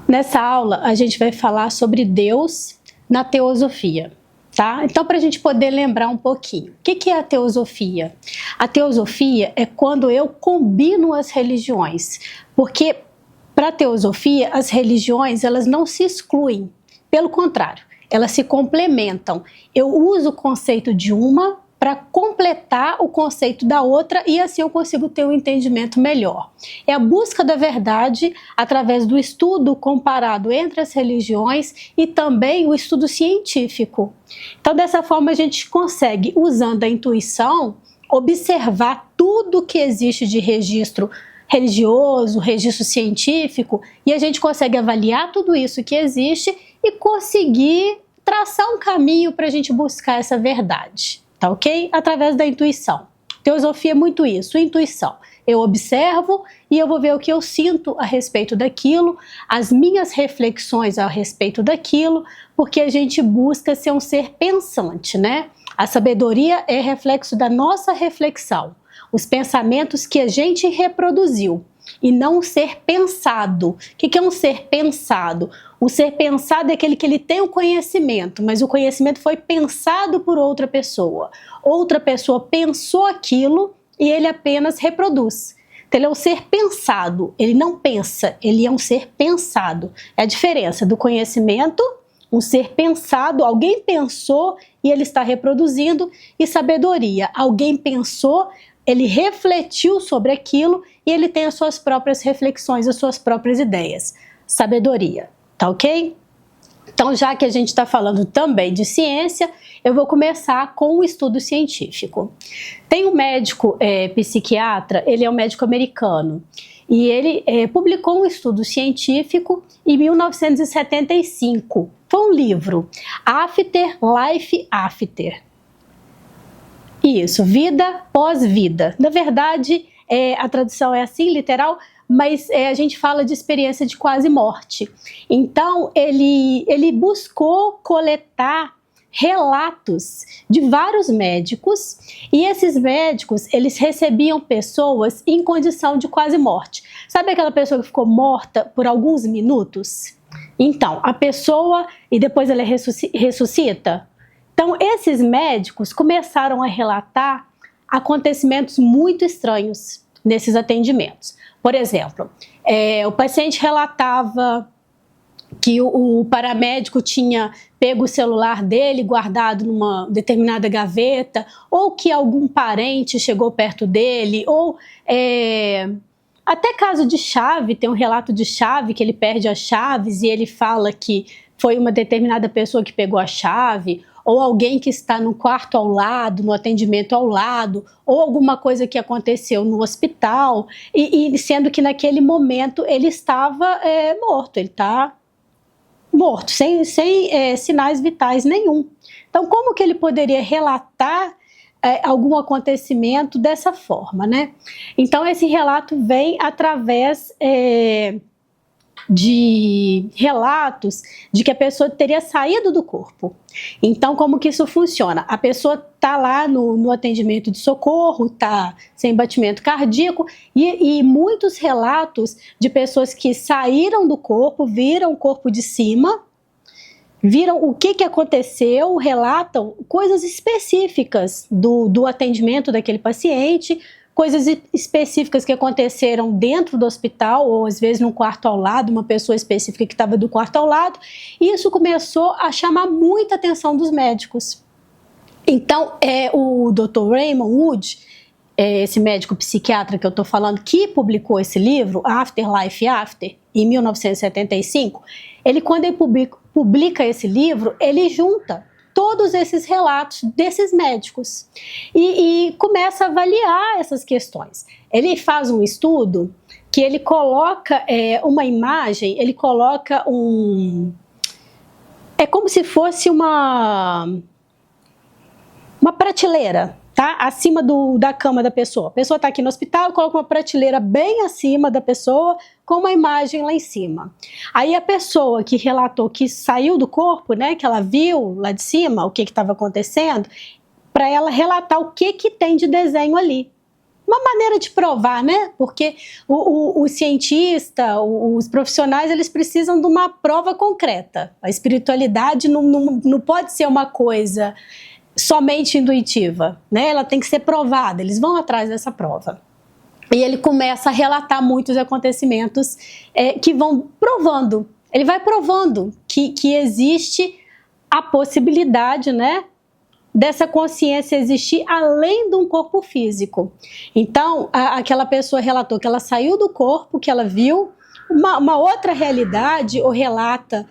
Nessa aula, a gente vai falar sobre Deus na teosofia, tá? Então, para a gente poder lembrar um pouquinho, o que é a teosofia? A teosofia é quando eu combino as religiões, porque para a teosofia, as religiões elas não se excluem, pelo contrário, elas se complementam. Eu uso o conceito de uma para completar o conceito da outra e assim eu consigo ter um entendimento melhor. É a busca da verdade através do estudo comparado entre as religiões e também o estudo científico. Então, dessa forma, a gente consegue, usando a intuição, observar tudo que existe de registro religioso, registro científico, e a gente consegue avaliar tudo isso que existe e conseguir traçar um caminho para a gente buscar essa verdade. Tá ok? Através da intuição. Teosofia é muito isso, intuição. Eu observo e eu vou ver o que eu sinto a respeito daquilo, as minhas reflexões a respeito daquilo, porque a gente busca ser um ser pensante, né? A sabedoria é reflexo da nossa reflexão, os pensamentos que a gente reproduziu, e não um ser pensado. O que é um ser pensado? O ser pensado é aquele que ele tem o conhecimento, mas o conhecimento foi pensado por outra pessoa. Outra pessoa pensou aquilo e ele apenas reproduz. Então ele é um ser pensado, ele não pensa, ele é um ser pensado. É a diferença do conhecimento, um ser pensado, alguém pensou e ele está reproduzindo, e sabedoria, alguém pensou, ele refletiu sobre aquilo e ele tem as suas próprias reflexões, as suas próprias ideias. Sabedoria, tá ok? Então, já que a gente está falando também de ciência, eu vou começar com um estudo científico. Tem um médico psiquiatra, ele é um médico americano, e ele publicou um estudo científico em 1975. Foi um livro, After Life After. Isso, vida pós-vida. Na verdade, a tradução é assim, literal, mas a gente fala de experiência de quase morte. Então, ele buscou coletar relatos de vários médicos, e esses médicos, eles recebiam pessoas em condição de quase morte. Sabe aquela pessoa que ficou morta por alguns minutos? Então, a pessoa, e depois ela ressuscita? Então, esses médicos começaram a relatar acontecimentos muito estranhos nesses atendimentos. Por exemplo, o paciente relatava que o paramédico tinha pego o celular dele, guardado numa determinada gaveta, ou que algum parente chegou perto dele, ou até caso de chave, tem um relato de chave, que ele perde as chaves e ele fala que foi uma determinada pessoa que pegou a chave, ou alguém que está no quarto ao lado, no atendimento ao lado, ou alguma coisa que aconteceu no hospital, e sendo que naquele momento ele estava morto, ele está morto, sem sinais vitais nenhum. Então, como que ele poderia relatar algum acontecimento dessa forma, né? Então, esse relato vem através de relatos de que a pessoa teria saído do corpo. Então, como que isso funciona? A pessoa está lá no atendimento de socorro, está sem batimento cardíaco, e muitos relatos de pessoas que saíram do corpo, viram o corpo de cima, viram o que aconteceu, relatam coisas específicas do atendimento daquele paciente, coisas específicas que aconteceram dentro do hospital, ou às vezes no quarto ao lado, uma pessoa específica que estava do quarto ao lado, e isso começou a chamar muita atenção dos médicos. Então, o Dr. Raymond Wood, esse médico psiquiatra que eu estou falando, que publicou esse livro, After Life After, em 1975, quando ele publica esse livro, ele junta todos esses relatos desses médicos e começa a avaliar essas questões. Ele faz um estudo que ele coloca uma imagem, ele coloca é como se fosse uma prateleira, tá? Acima da cama da pessoa. A pessoa está aqui no hospital, coloca uma prateleira bem acima da pessoa, com uma imagem lá em cima. Aí a pessoa que relatou que saiu do corpo, né, que ela viu lá de cima o que estava acontecendo, para ela relatar o que tem de desenho ali. uma maneira de provar, né? Porque o cientista, os profissionais, eles precisam de uma prova concreta. A espiritualidade não pode ser uma coisa somente intuitiva, né? Ela tem que ser provada, eles vão atrás dessa prova. E ele começa a relatar muitos acontecimentos que vão provando. Ele vai provando que existe a possibilidade, né, dessa consciência existir além de um corpo físico. Então, aquela pessoa relatou que ela saiu do corpo, que ela viu uma outra realidade, ou relata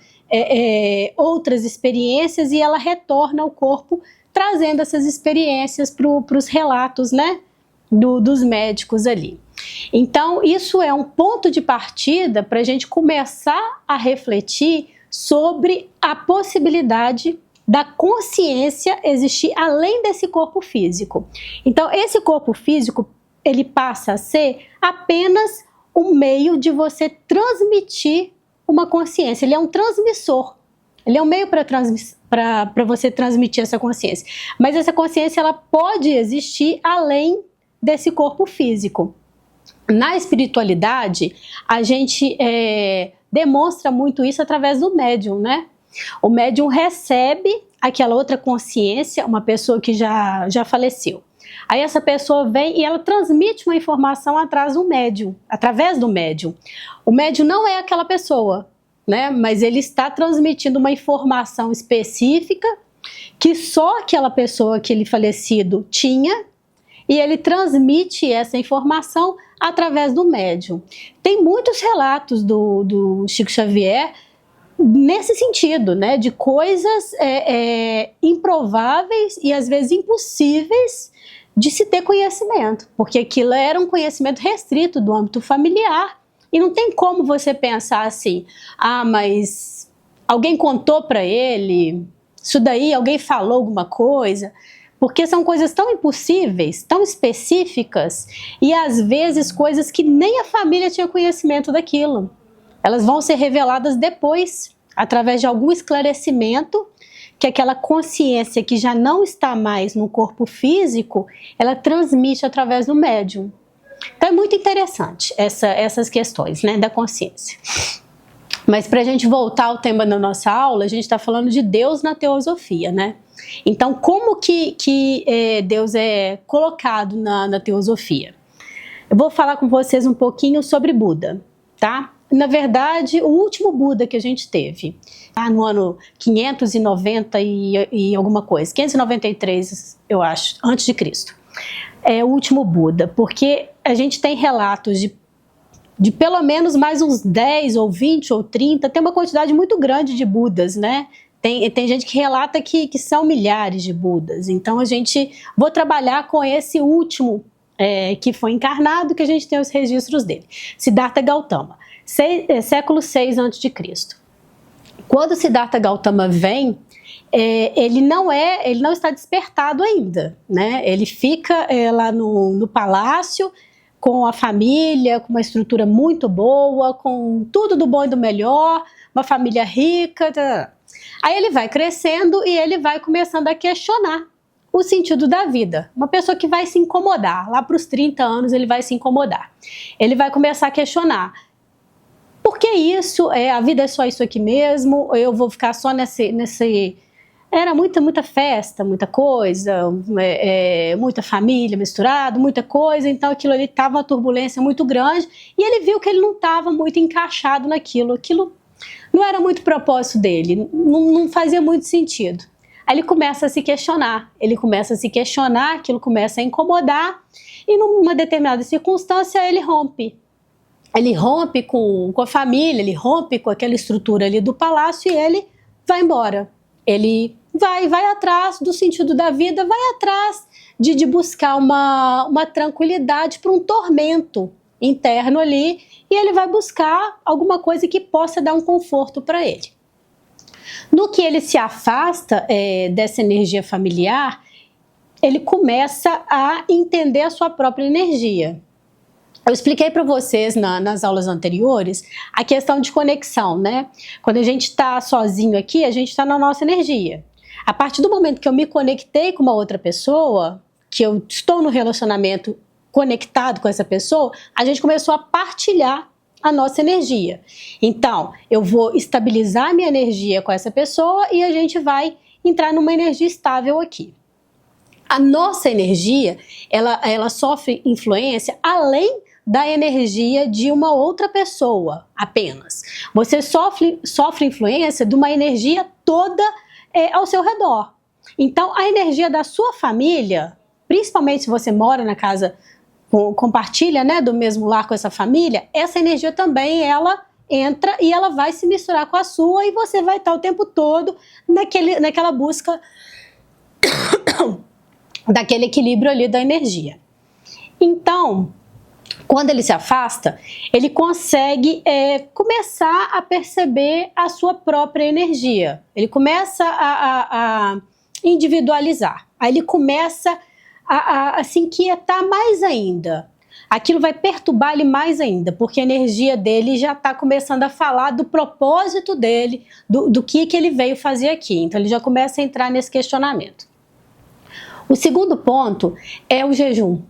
outras experiências, e ela retorna ao corpo, trazendo essas experiências para os relatos, né, dos médicos ali. Então, isso é um ponto de partida para a gente começar a refletir sobre a possibilidade da consciência existir além desse corpo físico. Então, esse corpo físico, ele passa a ser apenas um meio de você transmitir uma consciência. Ele é um transmissor. Ele é um meio para você transmitir essa consciência. Mas essa consciência, ela pode existir além desse corpo físico. Na espiritualidade, a gente demonstra muito isso através do médium, né? O médium recebe aquela outra consciência, uma pessoa que já faleceu. Aí essa pessoa vem e ela transmite uma informação através do médium. O médium não é aquela pessoa, né? Mas ele está transmitindo uma informação específica que só aquela pessoa, aquele falecido, tinha, e ele transmite essa informação através do médium. Tem muitos relatos do Chico Xavier nesse sentido, né, de coisas improváveis e às vezes impossíveis de se ter conhecimento, porque aquilo era um conhecimento restrito do âmbito familiar, e não tem como você pensar assim, mas alguém contou para ele, isso daí, alguém falou alguma coisa, porque são coisas tão impossíveis, tão específicas, e às vezes coisas que nem a família tinha conhecimento daquilo. Elas vão ser reveladas depois, através de algum esclarecimento, que aquela consciência que já não está mais no corpo físico, ela transmite através do médium. Então é muito interessante essas questões, né, da consciência. Mas para a gente voltar ao tema da nossa aula, a gente está falando de Deus na teosofia, né? Então, como que Deus é colocado na teosofia? Eu vou falar com vocês um pouquinho sobre Buda, tá? Na verdade, o último Buda que a gente teve, no ano 590 e alguma coisa, 593, eu acho, antes de Cristo, é o último Buda, porque a gente tem relatos de pelo menos mais uns 10 ou 20 ou 30, tem uma quantidade muito grande de Budas, né? Tem gente que relata que são milhares de Budas. Então vou trabalhar com esse último que foi encarnado, que a gente tem os registros dele. Siddhartha Gautama, século 6 a.C. Quando Siddhartha Gautama vem, ele não está despertado ainda, né? Ele fica lá no palácio, com a família, com uma estrutura muito boa, com tudo do bom e do melhor, uma família rica. Aí ele vai crescendo e ele vai começando a questionar o sentido da vida. Uma pessoa que vai se incomodar, lá para os 30 anos ele vai se incomodar. Ele vai começar a questionar: por que isso? A vida é só isso aqui mesmo? Ou eu vou ficar só nesse... Era muita festa, muita coisa, muita família misturada, muita coisa, então aquilo ali estava uma turbulência muito grande, e ele viu que ele não estava muito encaixado naquilo, aquilo não era muito propósito dele, não fazia muito sentido. Aí ele começa a se questionar, aquilo começa a incomodar, e numa determinada circunstância ele rompe. Ele rompe com a família, ele rompe com aquela estrutura ali do palácio, e ele vai embora. Ele vai atrás do sentido da vida, vai atrás de buscar uma tranquilidade para um tormento interno ali, e ele vai buscar alguma coisa que possa dar um conforto para ele. No que ele se afasta dessa energia familiar, ele começa a entender a sua própria energia. Eu expliquei para vocês nas aulas anteriores a questão de conexão, né? Quando a gente está sozinho aqui, a gente está na nossa energia. A partir do momento que eu me conectei com uma outra pessoa, que eu estou no relacionamento conectado com essa pessoa, a gente começou a partilhar a nossa energia. Então, eu vou estabilizar minha energia com essa pessoa e a gente vai entrar numa energia estável aqui. A nossa energia, ela sofre influência além da energia de uma outra pessoa apenas. Você sofre influência de uma energia toda ao seu redor. Então, a energia da sua família, principalmente se você mora na casa, compartilha, né, do mesmo lar com essa família, essa energia também, ela entra e ela vai se misturar com a sua e você vai estar o tempo todo naquela busca daquele equilíbrio ali da energia. Então, quando ele se afasta, ele consegue começar a perceber a sua própria energia. Ele começa a individualizar. Aí ele começa a se inquietar mais ainda. Aquilo vai perturbar ele mais ainda, porque a energia dele já está começando a falar do propósito dele, do que ele veio fazer aqui. Então ele já começa a entrar nesse questionamento. O segundo ponto é o jejum.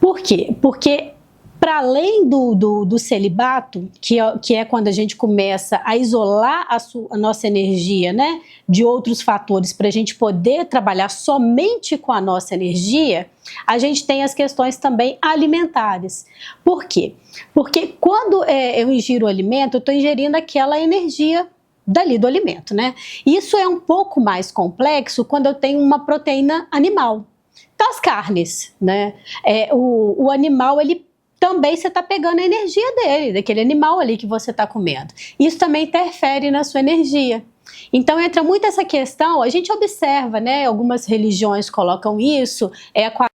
Por quê? Porque para além do celibato, que é quando a gente começa a isolar a nossa energia, né, de outros fatores para a gente poder trabalhar somente com a nossa energia, a gente tem as questões também alimentares. Por quê? Porque quando eu ingiro o alimento, eu estou ingerindo aquela energia dali do alimento, né? Isso é um pouco mais complexo quando eu tenho uma proteína animal. Então, as carnes, né? O animal, ele também você está pegando a energia dele, daquele animal ali que você está comendo. Isso também interfere na sua energia. Então entra muito essa questão, a gente observa, né? Algumas religiões colocam isso, a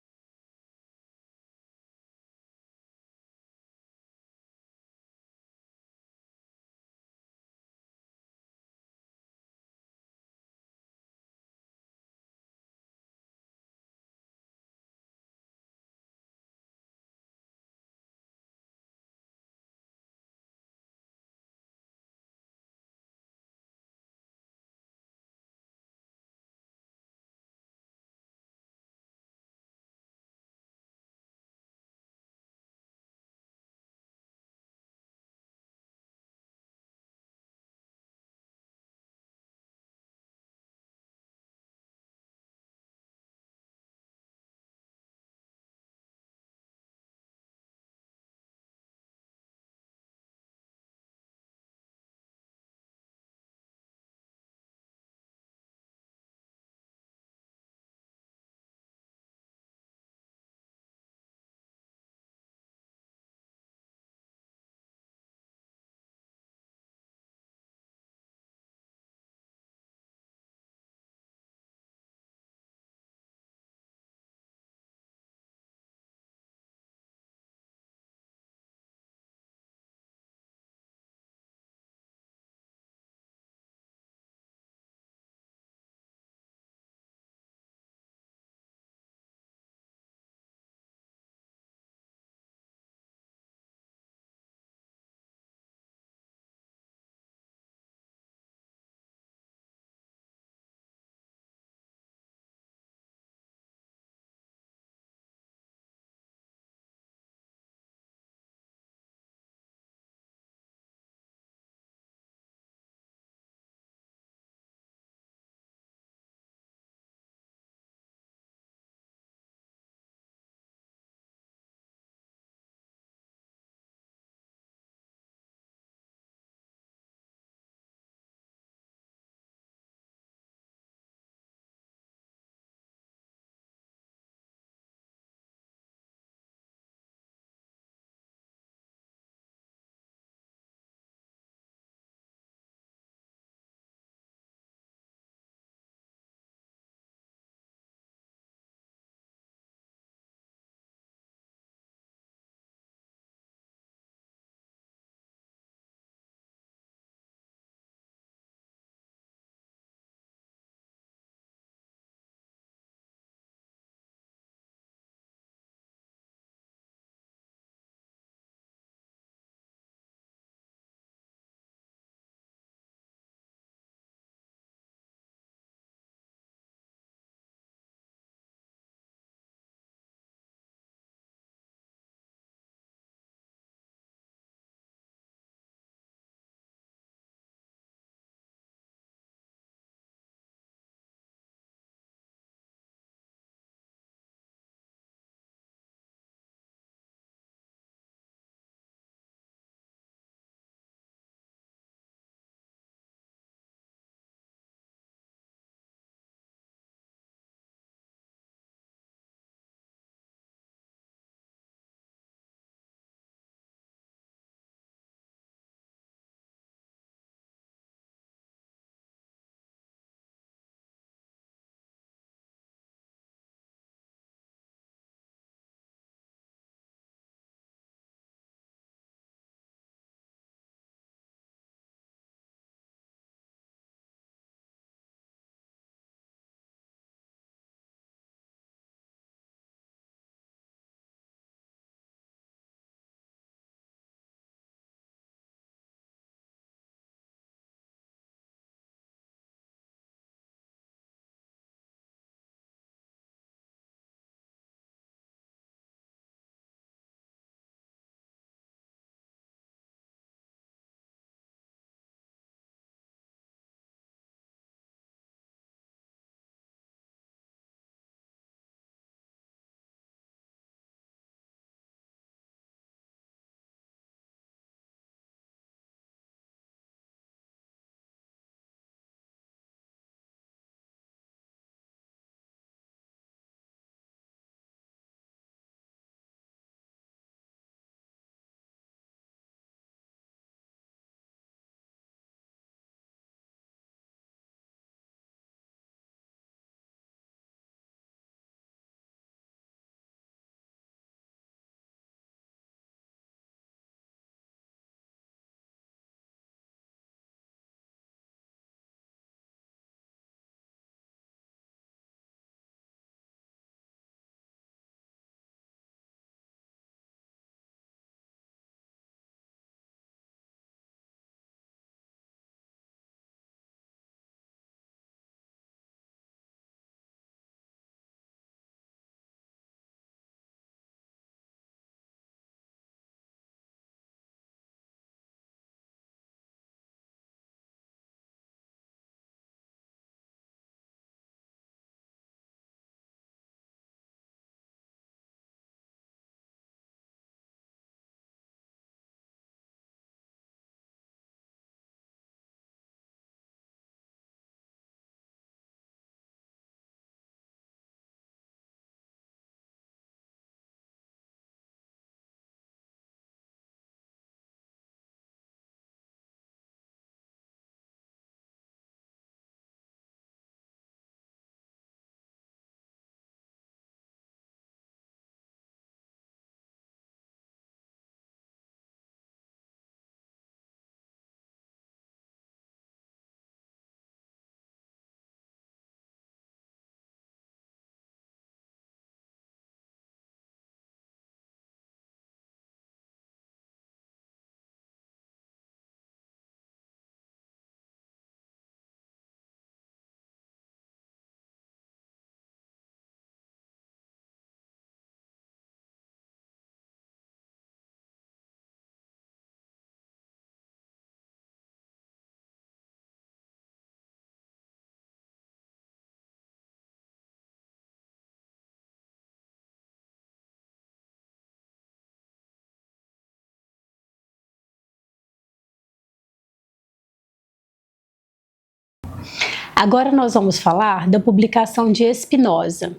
Agora nós vamos falar da publicação de Spinoza.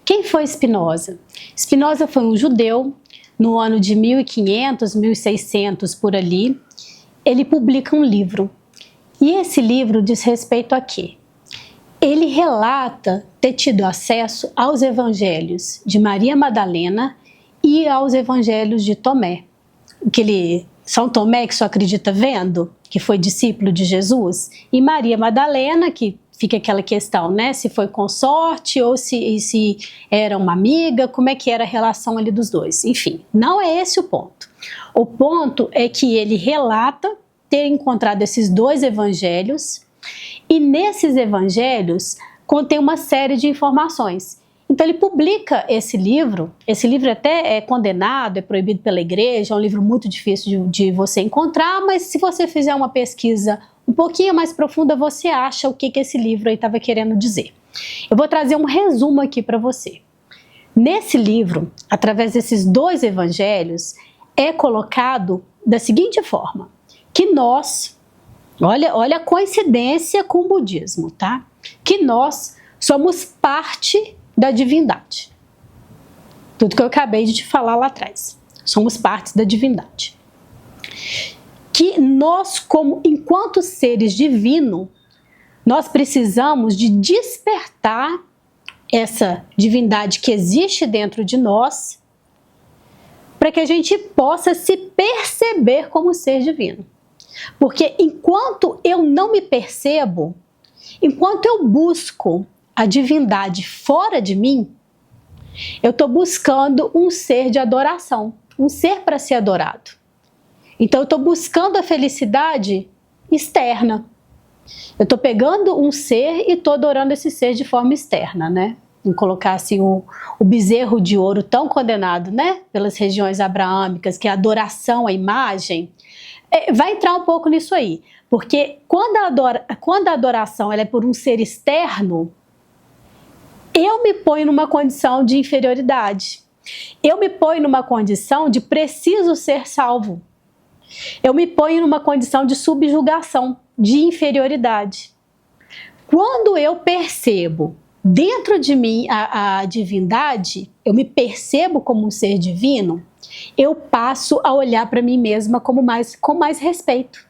Quem foi Spinoza? Spinoza foi um judeu, no ano de 1500, 1600, por ali. Ele publica um livro. E esse livro diz respeito a quê? Ele relata ter tido acesso aos evangelhos de Maria Madalena e aos evangelhos de Tomé. São Tomé, que só acredita vendo, que foi discípulo de Jesus, e Maria Madalena, que fica aquela questão, né? Se foi consorte ou se era uma amiga, como é que era a relação ali dos dois. Enfim, não é esse o ponto. O ponto é que ele relata ter encontrado esses dois evangelhos, e nesses evangelhos contém uma série de informações. Então ele publica esse livro até é condenado, é proibido pela igreja, é um livro muito difícil de você encontrar, mas se você fizer uma pesquisa um pouquinho mais profunda, você acha o que esse livro aí estava querendo dizer. Eu vou trazer um resumo aqui para você. Nesse livro, através desses dois evangelhos, é colocado da seguinte forma, que nós, olha a coincidência com o budismo, tá? Que nós somos parte da divindade. Tudo que eu acabei de te falar lá atrás. Somos partes da divindade. Que nós, enquanto seres divinos, nós precisamos de despertar essa divindade que existe dentro de nós, para que a gente possa se perceber como ser divino. Porque enquanto eu não me percebo, enquanto eu busco a divindade fora de mim, eu estou buscando um ser de adoração, um ser para ser adorado. Então eu estou buscando a felicidade externa. Eu estou pegando um ser e estou adorando esse ser de forma externa, né? Em colocar assim o bezerro de ouro tão condenado, né? Pelas regiões abraâmicas, que é a adoração à imagem, vai entrar um pouco nisso aí. Porque quando a adoração ela é por um ser externo, eu me ponho numa condição de inferioridade. Eu me ponho numa condição de preciso ser salvo. Eu me ponho numa condição de subjugação, de inferioridade. Quando eu percebo dentro de mim a divindade, eu me percebo como um ser divino, eu passo a olhar para mim mesma com mais respeito.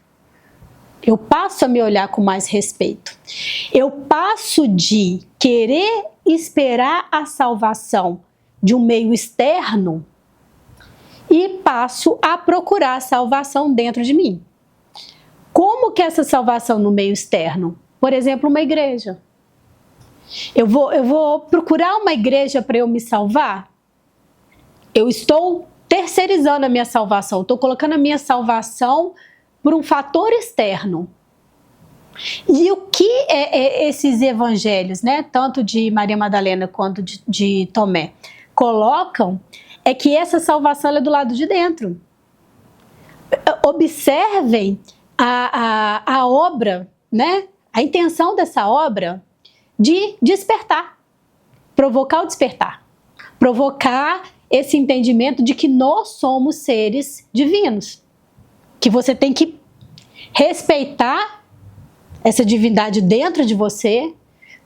Eu passo a me olhar com mais respeito. Eu passo de querer esperar a salvação de um meio externo e passo a procurar a salvação dentro de mim. Como que é essa salvação no meio externo? Por exemplo, uma igreja. Eu vou procurar uma igreja para eu me salvar? Eu estou terceirizando a minha salvação, estou colocando a minha salvação por um fator externo. E o que esses evangelhos, né, tanto de Maria Madalena quanto de Tomé, colocam é que essa salvação é do lado de dentro. Observem a obra, né, a intenção dessa obra de despertar, provocar o despertar, provocar esse entendimento de que nós somos seres divinos, que você tem que respeitar essa divindade dentro de você,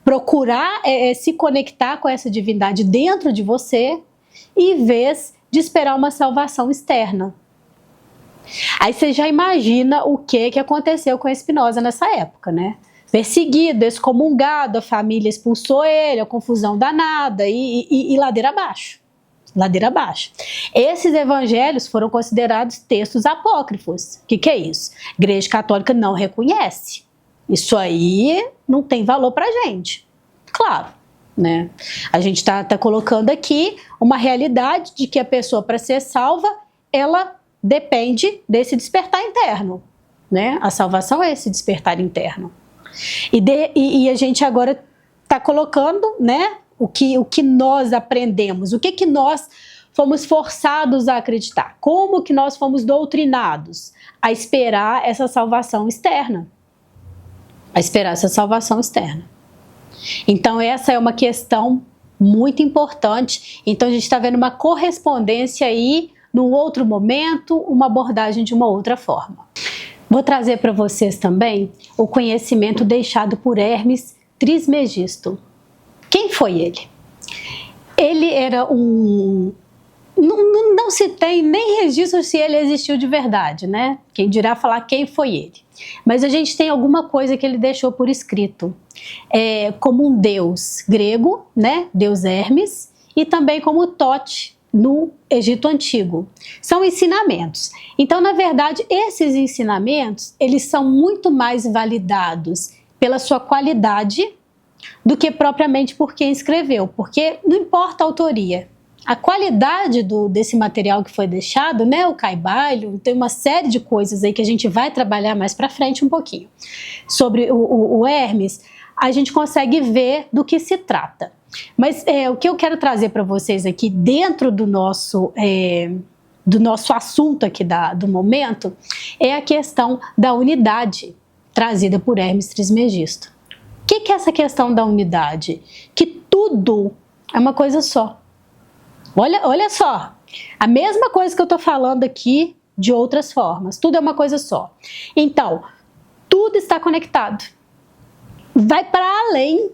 procurar se conectar com essa divindade dentro de você, em vez de esperar uma salvação externa. Aí você já imagina o que aconteceu com Spinoza nessa época, né? Perseguido, excomungado, a família expulsou ele, a confusão danada e ladeira abaixo. Ladeira abaixo. Esses evangelhos foram considerados textos apócrifos. O que é isso? A Igreja Católica não reconhece. Isso aí não tem valor pra gente. Claro, né? A gente está colocando aqui uma realidade de que a pessoa, para ser salva, ela depende desse despertar interno, né? A salvação é esse despertar interno. E a gente agora está colocando, né, o que nós aprendemos, o que nós fomos forçados a acreditar, como que nós fomos doutrinados a esperar essa salvação externa. A esperar essa salvação externa. Então essa é uma questão muito importante. Então a gente está vendo uma correspondência aí, num outro momento, uma abordagem de uma outra forma. Vou trazer para vocês também o conhecimento deixado por Hermes Trismegisto. Quem foi ele? Ele era um... Não se tem nem registro se ele existiu de verdade, né? Quem dirá falar quem foi ele. Mas a gente tem alguma coisa que ele deixou por escrito. Como um deus grego, né? Deus Hermes, e também como Tote no Egito Antigo. São ensinamentos. Então, na verdade, esses ensinamentos, eles são muito mais validados pela sua qualidade do que propriamente por quem escreveu, porque não importa a autoria. A qualidade desse material que foi deixado, né, o caibalho, tem uma série de coisas aí que a gente vai trabalhar mais para frente um pouquinho. Sobre o Hermes, a gente consegue ver do que se trata. Mas o que eu quero trazer para vocês aqui, dentro do nosso assunto aqui do momento, é a questão da unidade trazida por Hermes Trismegisto. O que é essa questão da unidade? Que tudo é uma coisa só. Olha só, a mesma coisa que eu estou falando aqui de outras formas, tudo é uma coisa só. Então, tudo está conectado. Vai para além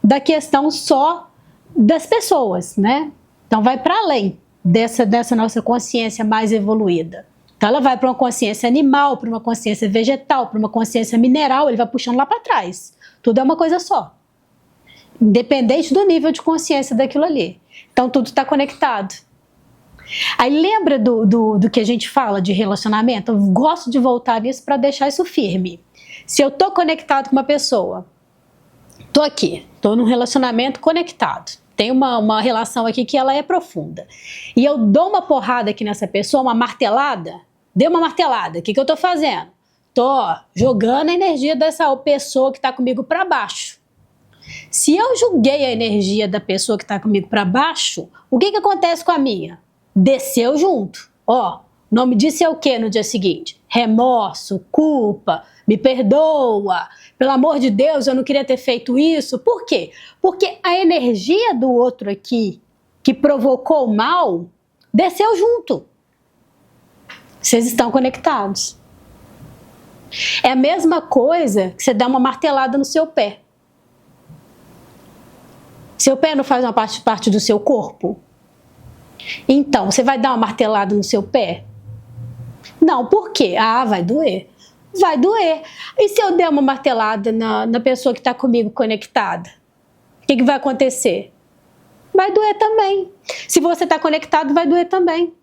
da questão só das pessoas, né? Então, vai para além dessa nossa consciência mais evoluída. Então, ela vai para uma consciência animal, para uma consciência vegetal, para uma consciência mineral, ele vai puxando lá para trás. Tudo é uma coisa só. Independente do nível de consciência daquilo ali. Então, tudo está conectado. Aí, lembra do que a gente fala de relacionamento? Eu gosto de voltar nisso para deixar isso firme. Se eu estou conectado com uma pessoa, estou aqui, estou num relacionamento conectado. Tem uma relação aqui que ela é profunda. E eu dou uma porrada aqui nessa pessoa, uma martelada. Dei uma martelada. O que eu estou fazendo? Estou jogando a energia dessa pessoa que está comigo para baixo. Se eu julguei a energia da pessoa que está comigo para baixo, o que acontece com a minha? Desceu junto. Ó, o nome disso é o que no dia seguinte? Remorso, culpa, me perdoa, pelo amor de Deus, eu não queria ter feito isso. Por quê? Porque a energia do outro aqui, que provocou o mal, desceu junto. Vocês estão conectados. É a mesma coisa que você dá uma martelada no seu pé. Seu pé não faz uma parte do seu corpo? Então, você vai dar uma martelada no seu pé? Não, por quê? Ah, vai doer. Vai doer. E se eu der uma martelada na pessoa que está comigo conectada? O que vai acontecer? Vai doer também. Se você está conectado, vai doer também.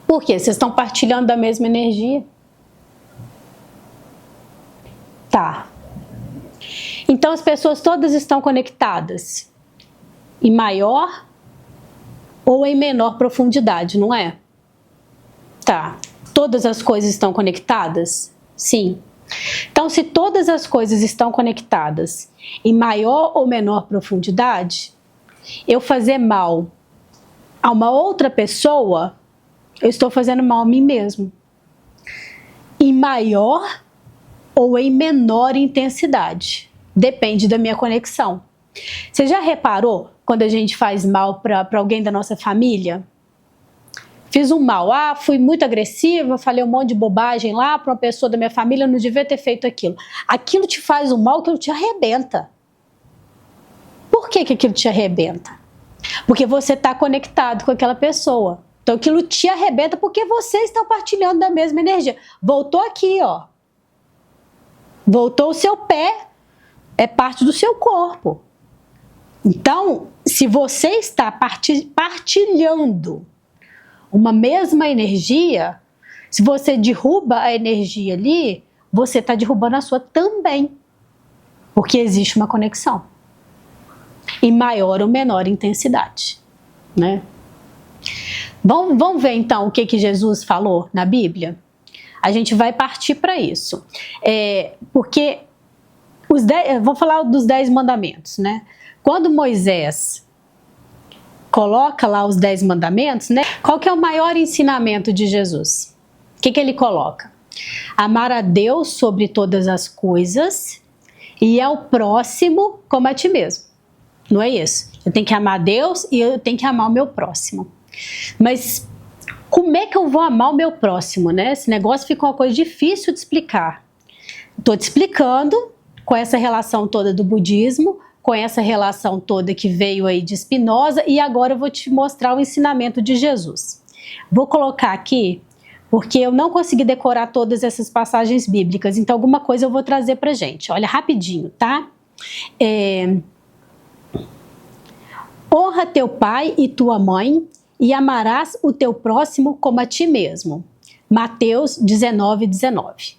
Por quê? Vocês estão partilhando da mesma energia. Tá. Então as pessoas todas estão conectadas em maior ou em menor profundidade, não é? Tá. Todas as coisas estão conectadas? Sim. Então, se todas as coisas estão conectadas em maior ou menor profundidade, eu fazer mal a uma outra pessoa, eu estou fazendo mal a mim mesmo. Em maior ou em menor intensidade. Depende da minha conexão. Você já reparou quando a gente faz mal para alguém da nossa família? Fiz um mal, fui muito agressiva, falei um monte de bobagem lá para uma pessoa da minha família, não devia ter feito aquilo. Aquilo te faz um mal que te arrebenta. Por que aquilo te arrebenta? Porque você está conectado com aquela pessoa. Então aquilo te arrebenta porque vocês estão partilhando da mesma energia. Voltou aqui, ó. Voltou o seu pé, é parte do seu corpo. Então, se você está partilhando uma mesma energia, se você derruba a energia ali, você está derrubando a sua também. Porque existe uma conexão. Em maior ou menor intensidade, né? Vamos ver então o que Jesus falou na Bíblia? A gente vai partir para isso. Porque vou falar dos 10 mandamentos, né? Quando Moisés coloca lá os 10 mandamentos, né? Qual que é o maior ensinamento de Jesus? O que ele coloca? Amar a Deus sobre todas as coisas e ao próximo como a ti mesmo. Não é isso? Eu tenho que amar a Deus e eu tenho que amar o meu próximo. Mas como é que eu vou amar o meu próximo, né? Esse negócio fica uma coisa difícil de explicar. Estou te explicando com essa relação toda do budismo, com essa relação toda que veio aí de Spinoza, e agora eu vou te mostrar o ensinamento de Jesus. Vou colocar aqui, porque eu não consegui decorar todas essas passagens bíblicas, então alguma coisa eu vou trazer pra gente. Olha, rapidinho, tá? Honra teu pai e tua mãe, e amarás o teu próximo como a ti mesmo. Mateus 19:19.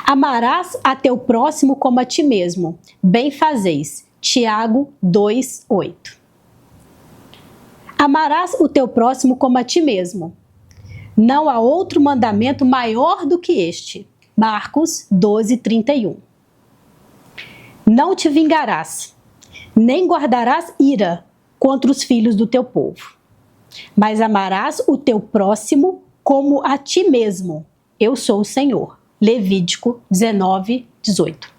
Amarás a teu próximo como a ti mesmo. Bem fazeis. Tiago 2:8. Amarás o teu próximo como a ti mesmo. Não há outro mandamento maior do que este. Marcos 12:31. Não te vingarás, nem guardarás ira contra os filhos do teu povo, mas amarás o teu próximo como a ti mesmo. Eu sou o Senhor. Levítico 19:18.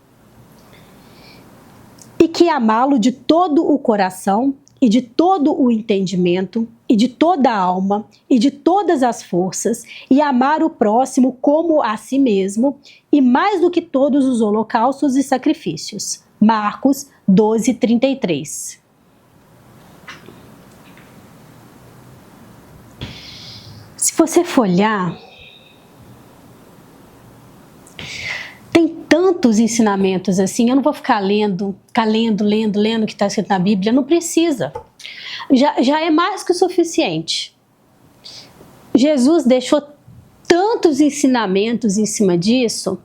E que amá-lo de todo o coração e de todo o entendimento e de toda a alma e de todas as forças, e amar o próximo como a si mesmo, e mais do que todos os holocaustos e sacrifícios. Marcos 12:33. Se você for olhar, tem tantos ensinamentos assim, eu não vou ficar lendo o que está escrito na Bíblia, não precisa. Já é mais que o suficiente. Jesus deixou tantos ensinamentos em cima disso,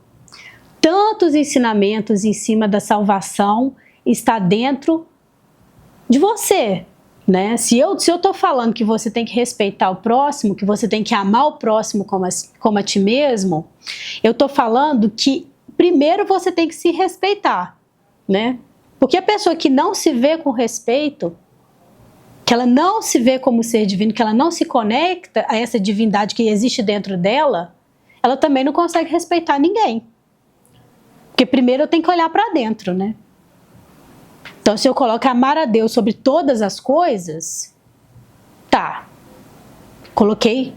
tantos ensinamentos em cima da salvação, está dentro de você, né? Se eu estou falando que você tem que respeitar o próximo, que você tem que amar o próximo como a ti mesmo, eu estou falando que primeiro você tem que se respeitar, né? Porque a pessoa que não se vê com respeito, que ela não se vê como ser divino, que ela não se conecta a essa divindade que existe dentro dela, ela também não consegue respeitar ninguém. Porque primeiro eu tenho que olhar para dentro, né? Então, se eu coloco amar a Deus sobre todas as coisas, tá, coloquei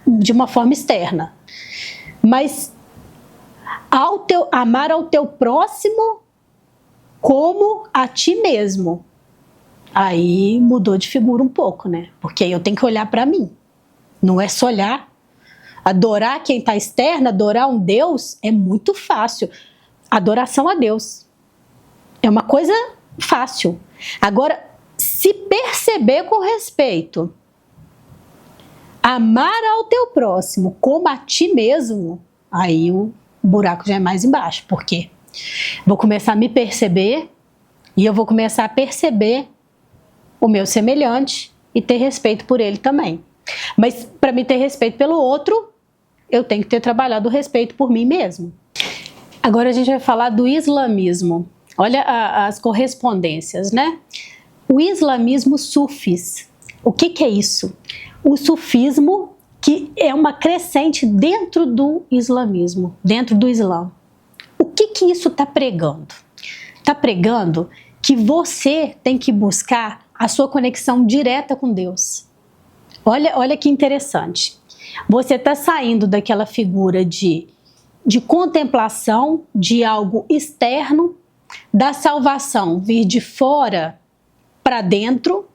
de uma forma externa. Mas amar ao teu próximo como a ti mesmo, aí mudou de figura um pouco, né? Porque aí eu tenho que olhar para mim. Não é só olhar. Adorar quem está externo, adorar um Deus, é muito fácil. Adoração a Deus é uma coisa fácil. Agora, se perceber com respeito, amar ao teu próximo como a ti mesmo, aí o buraco já é mais embaixo. Por quê? Vou começar a me perceber e eu vou começar a perceber o meu semelhante e ter respeito por ele também. Mas para me ter respeito pelo outro, eu tenho que ter trabalhado o respeito por mim mesmo. Agora a gente vai falar do islamismo. Olha as correspondências, né? O islamismo sufis. O que é isso? O sufismo, que é uma crescente dentro do islamismo, dentro do Islã. O que isso está pregando? Está pregando que você tem que buscar a sua conexão direta com Deus. Olha que interessante. Você está saindo daquela figura de contemplação de algo externo, da salvação vir de fora para dentro,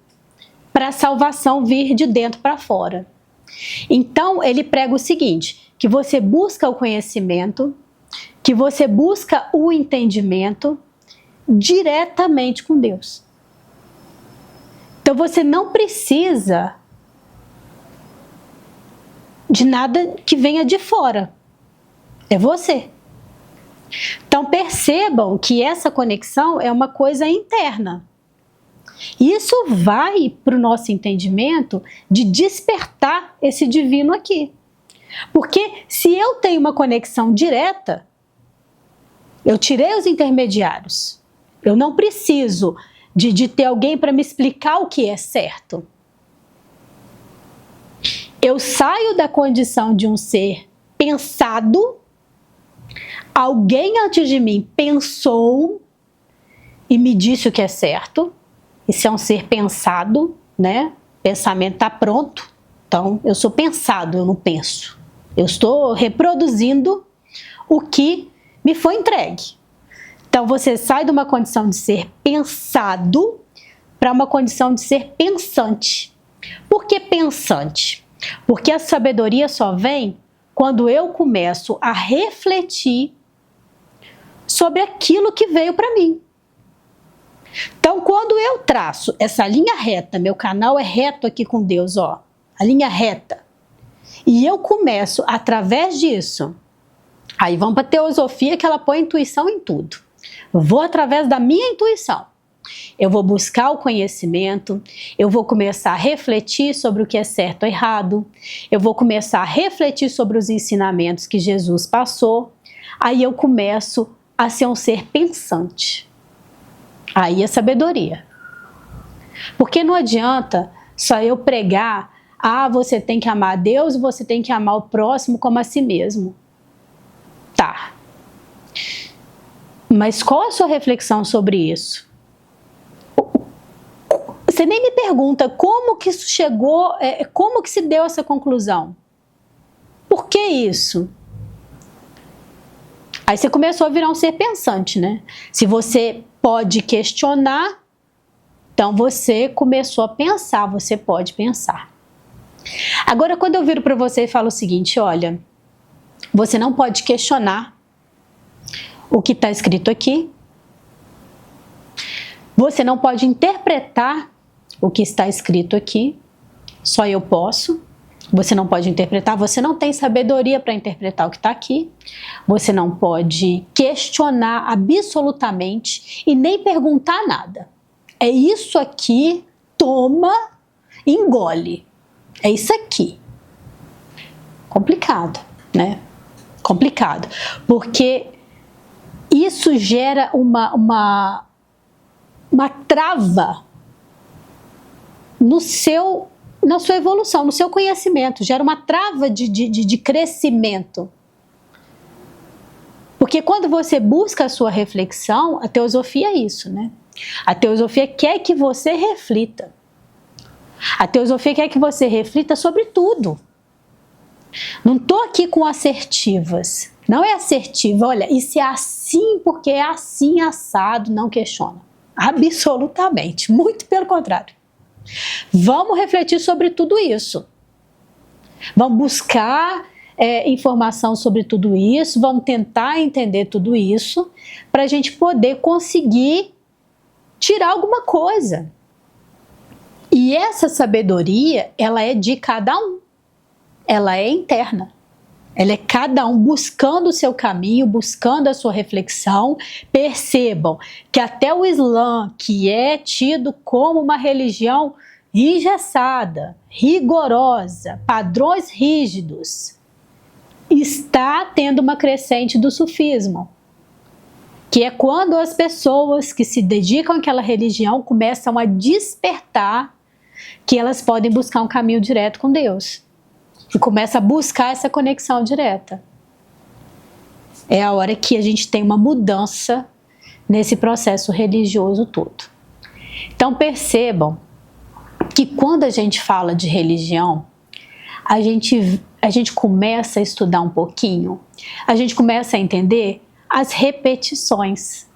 para a salvação vir de dentro para fora. Então, ele prega o seguinte, que você busca o conhecimento, que você busca o entendimento diretamente com Deus. Então, você não precisa de nada que venha de fora. É você. Então, percebam que essa conexão é uma coisa interna. Isso vai para o nosso entendimento de despertar esse divino aqui. Porque se eu tenho uma conexão direta, eu tirei os intermediários. Eu não preciso de ter alguém para me explicar o que é certo. Eu saio da condição de um ser pensado, alguém antes de mim pensou e me disse o que é certo. Isso é um ser pensado, né? Pensamento está pronto. Então, eu sou pensado, eu não penso. Eu estou reproduzindo o que me foi entregue. Então você sai de uma condição de ser pensado para uma condição de ser pensante. Por que pensante? Porque a sabedoria só vem quando eu começo a refletir sobre aquilo que veio para mim. Então, quando eu traço essa linha reta, meu canal é reto aqui com Deus, ó, a linha reta, e eu começo através disso, aí vamos para a teosofia que ela põe intuição em tudo. Vou através da minha intuição. Eu vou buscar o conhecimento, eu vou começar a refletir sobre o que é certo ou errado, eu vou começar a refletir sobre os ensinamentos que Jesus passou, aí eu começo a ser um ser pensante. Aí é sabedoria. Porque não adianta só eu pregar, você tem que amar a Deus e você tem que amar o próximo como a si mesmo. Tá. Mas qual a sua reflexão sobre isso? Você nem me pergunta como que isso chegou, como que se deu essa conclusão? Por que isso? Aí você começou a virar um ser pensante, né? Se você pode questionar, então você começou a pensar, você pode pensar. Agora, quando eu viro para você e falo o seguinte, olha, você não pode questionar o que está escrito aqui, você não pode interpretar o que está escrito aqui, só eu posso. Você não pode interpretar, você não tem sabedoria para interpretar o que está aqui, você não pode questionar absolutamente e nem perguntar nada. É isso aqui, toma, engole. É isso aqui. Complicado, né? Complicado, porque isso gera uma trava na sua evolução, no seu conhecimento, gera uma trava de crescimento. Porque quando você busca a sua reflexão, a teosofia é isso, né? A teosofia quer que você reflita. A teosofia quer que você reflita sobre tudo. Não estou aqui com assertivas. Não é assertiva, olha, isso é assim porque é assim assado, não questiona. Absolutamente, muito pelo contrário. Vamos refletir sobre tudo isso. Vamos buscar informação sobre tudo isso, vamos tentar entender tudo isso para a gente poder conseguir tirar alguma coisa. E essa sabedoria, ela é de cada um. Ela é interna. Ela é cada um buscando o seu caminho, buscando a sua reflexão. Percebam que até o Islã, que é tido como uma religião engessada, rigorosa, padrões rígidos, está tendo uma crescente do sufismo, que é quando as pessoas que se dedicam àquela religião começam a despertar que elas podem buscar um caminho direto com Deus. E começa a buscar essa conexão direta. É a hora que a gente tem uma mudança nesse processo religioso todo. Então percebam que quando a gente fala de religião, a gente começa a estudar um pouquinho, a gente começa a entender as repetições.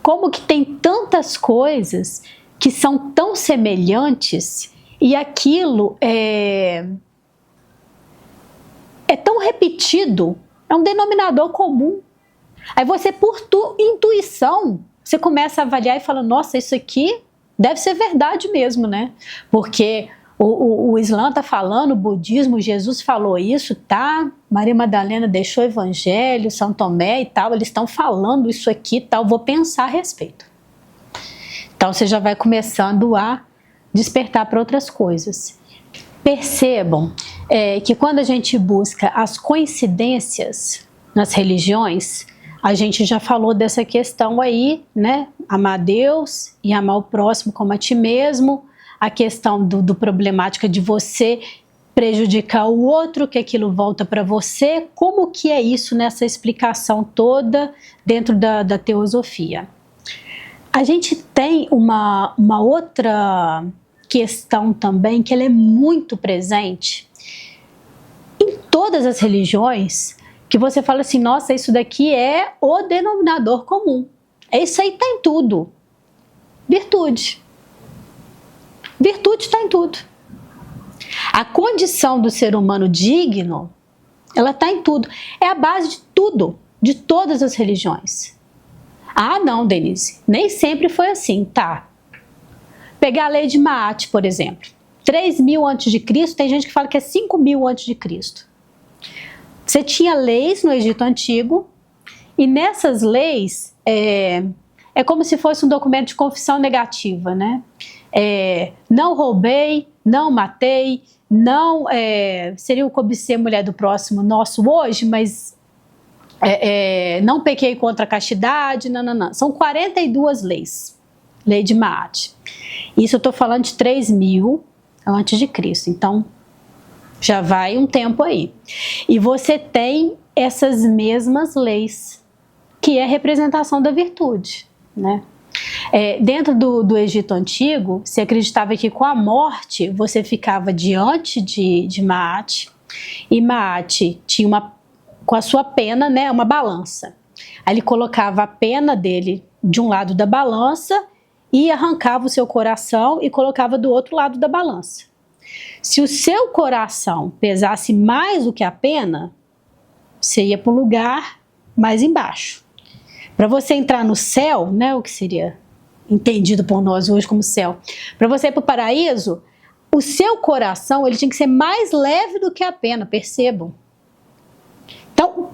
Como que tem tantas coisas que são tão semelhantes e aquilo é tão repetido, é um denominador comum. Aí você, por intuição, você começa a avaliar e fala, nossa, isso aqui deve ser verdade mesmo, né? Porque o Islã está falando, o budismo, Jesus falou isso, tá? Maria Madalena deixou o evangelho, São Tomé e tal, eles estão falando isso aqui e tal, vou pensar a respeito. Então você já vai começando a despertar para outras coisas. Percebam que quando a gente busca as coincidências nas religiões, a gente já falou dessa questão aí, né? Amar Deus e amar o próximo como a ti mesmo, a questão do problemática de você prejudicar o outro, que aquilo volta para você, como que é isso nessa explicação toda dentro da teosofia? A gente tem uma outra questão também que ela é muito presente em todas as religiões, que você fala assim, nossa, isso daqui é o denominador comum. Isso aí está em tudo. Virtude. Virtude está em tudo. A condição do ser humano digno, ela está em tudo. É a base de tudo, de todas as religiões. Ah, não, Denise, nem sempre foi assim, tá? Pegar a lei de Maat, por exemplo. 3.000 a.C., tem gente que fala que é 5.000 a.C. Você tinha leis no Egito Antigo, e nessas leis, é como se fosse um documento de confissão negativa, né? Não roubei, não matei, não seria o cobicer mulher do próximo nosso hoje, mas não pequei contra a castidade, não. São 42 leis, lei de Maat. Isso eu estou falando de 3.000 a.C., então já vai um tempo aí. E você tem essas mesmas leis, que é a representação da virtude, né? Dentro do Egito Antigo, se acreditava que com a morte você ficava diante de Maat, e Maat tinha com a sua pena, né, uma balança. Aí ele colocava a pena dele de um lado da balança e arrancava o seu coração e colocava do outro lado da balança. Se o seu coração pesasse mais do que a pena, você ia para um lugar mais embaixo. Para você entrar no céu, né, o que seria entendido por nós hoje como céu, para você ir para o paraíso, o seu coração ele tinha que ser mais leve do que a pena, percebam. Então, o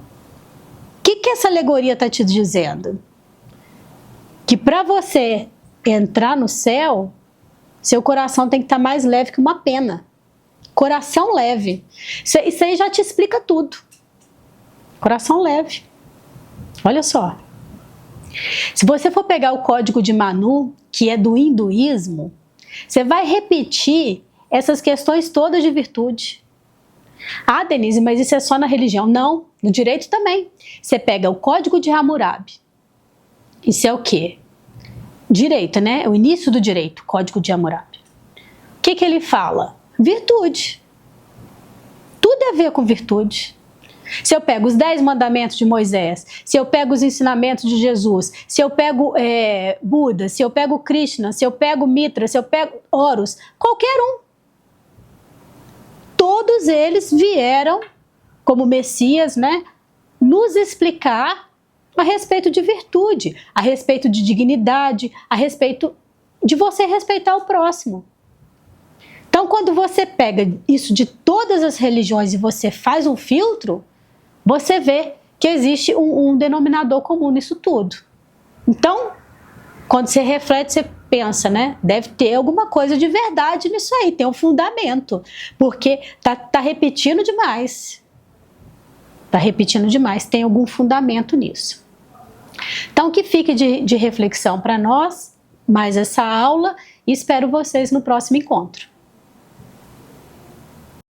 que essa alegoria está te dizendo? Que para você entrar no céu, seu coração tem que estar mais leve que uma pena. Coração leve. Isso aí já te explica tudo. Coração leve. Olha só. Se você for pegar o código de Manu, que é do hinduísmo, você vai repetir essas questões todas de virtude. Ah, Denise, mas isso é só na religião. Não, no direito também. Você pega o código de Hammurabi. Isso é o quê? Direito, né? O início do direito, código de Hammurabi. O que ele fala? Virtude. Tudo a ver com virtude. Se eu pego os 10 mandamentos de Moisés, se eu pego os ensinamentos de Jesus, se eu pego Buda, se eu pego Krishna, se eu pego Mitra, se eu pego Horus, qualquer um. Todos eles vieram, como Messias, né, nos explicar a respeito de virtude, a respeito de dignidade, a respeito de você respeitar o próximo. Então, quando você pega isso de todas as religiões e você faz um filtro, você vê que existe um denominador comum nisso tudo. Então, quando você reflete, você pensa, né? Deve ter alguma coisa de verdade nisso aí, tem um fundamento, porque tá repetindo demais. Tá repetindo demais, tem algum fundamento nisso. Então, que fique de reflexão para nós, mais essa aula, e espero vocês no próximo encontro.